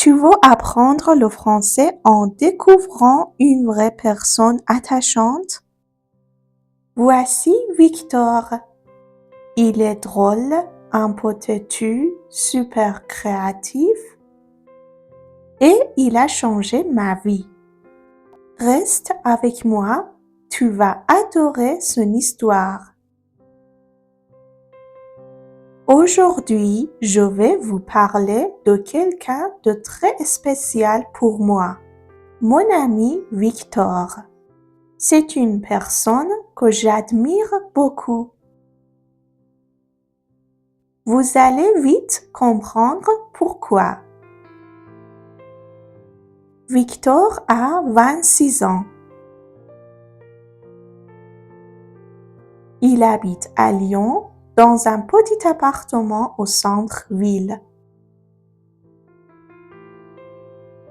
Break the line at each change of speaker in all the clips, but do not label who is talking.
Tu veux apprendre le français en découvrant une vraie personne attachante? Voici Victor. Il est drôle, un peu têtu, super créatif et il a changé ma vie. Reste avec moi, tu vas adorer son histoire. Aujourd'hui, je vais vous parler de quelqu'un de très spécial pour moi, mon ami Victor. C'est une personne que j'admire beaucoup. Vous allez vite comprendre pourquoi. Victor a 26 ans. Il habite à Lyon dans un petit appartement au centre-ville.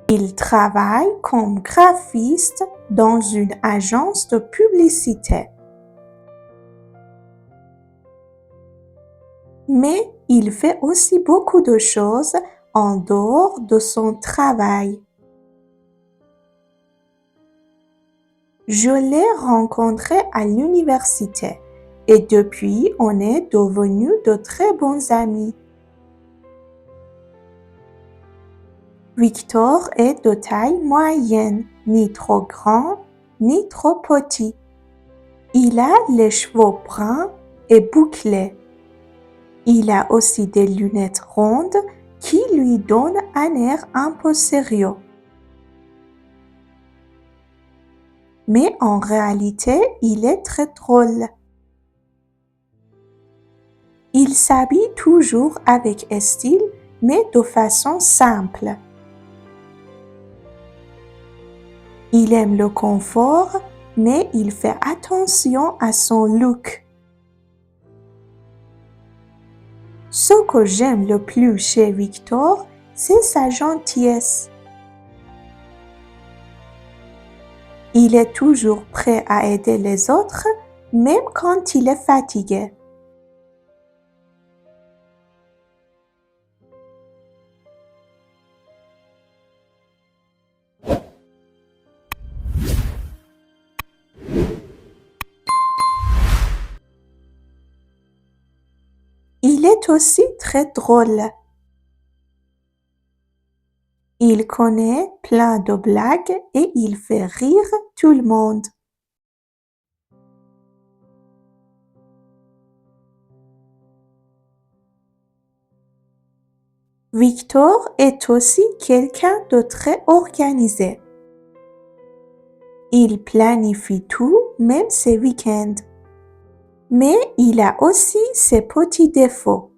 Il travaille comme graphiste dans une agence de publicité. Mais il fait aussi beaucoup de choses en dehors de son travail. Je l'ai rencontré à l'université et depuis on est devenus de très bons amis. Victor est de taille moyenne, ni trop grand, ni trop petit. Il a les cheveux bruns et bouclés. Il a aussi des lunettes rondes qui lui donnent un air un peu sérieux. Mais en réalité, il est très drôle. Il s'habille toujours avec style, mais de façon simple. Il aime le confort, mais il fait attention à son look. Ce que j'aime le plus chez Victor, c'est sa gentillesse. Il est toujours prêt à aider les autres, même quand il est fatigué. Il est aussi très drôle. Il connaît plein de blagues et il fait rire tout le monde. Victor est aussi quelqu'un de très organisé. Il planifie tout, même ses week-ends. Mais il a aussi ses petits défauts.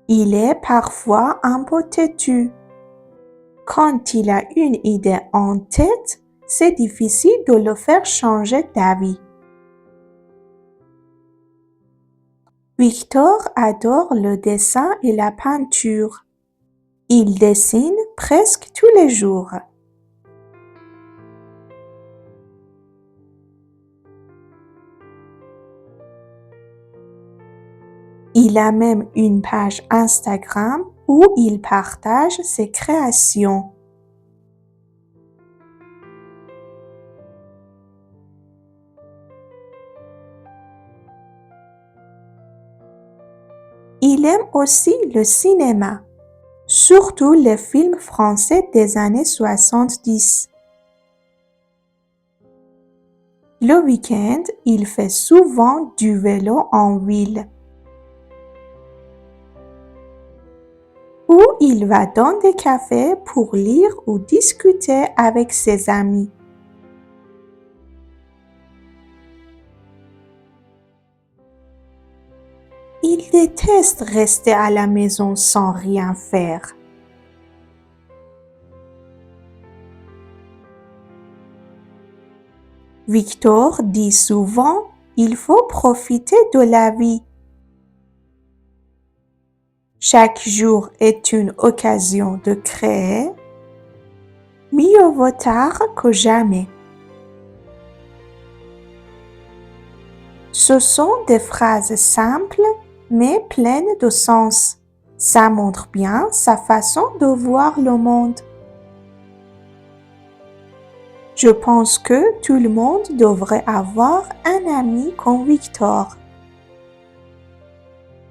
Il est parfois un peu têtu. Quand il a une idée en tête, c'est difficile de le faire changer d'avis. Victor adore le dessin et la peinture. Il dessine presque tous les jours. Il a même une page Instagram où il partage ses créations. Il aime aussi le cinéma, surtout les films français des années 70. Le week-end, il fait souvent du vélo en ville. Ou il va dans des cafés pour lire ou discuter avec ses amis. Il déteste rester à la maison sans rien faire. Victor dit souvent, il faut profiter de la vie. Chaque jour est une occasion de créer. Mieux vaut tard que jamais. Ce sont des phrases simples mais pleines de sens. Ça montre bien sa façon de voir le monde. Je pense que tout le monde devrait avoir un ami comme Victor.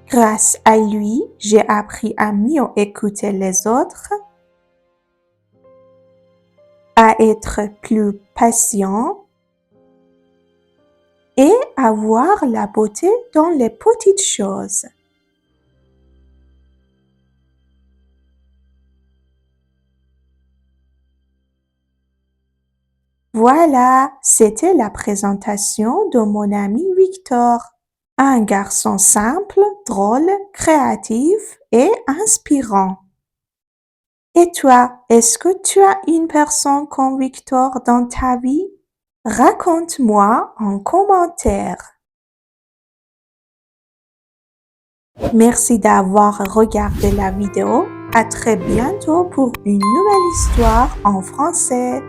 Grâce à lui, j'ai appris à mieux écouter les autres, à être plus patient et à voir la beauté dans les petites choses. Voilà, c'était la présentation de mon ami Victor. Un garçon simple, drôle, créatif et inspirant. Et toi, est-ce que tu as une personne comme Victor dans ta vie? Raconte-moi en commentaire. Merci d'avoir regardé la vidéo. À très bientôt pour une nouvelle histoire en français.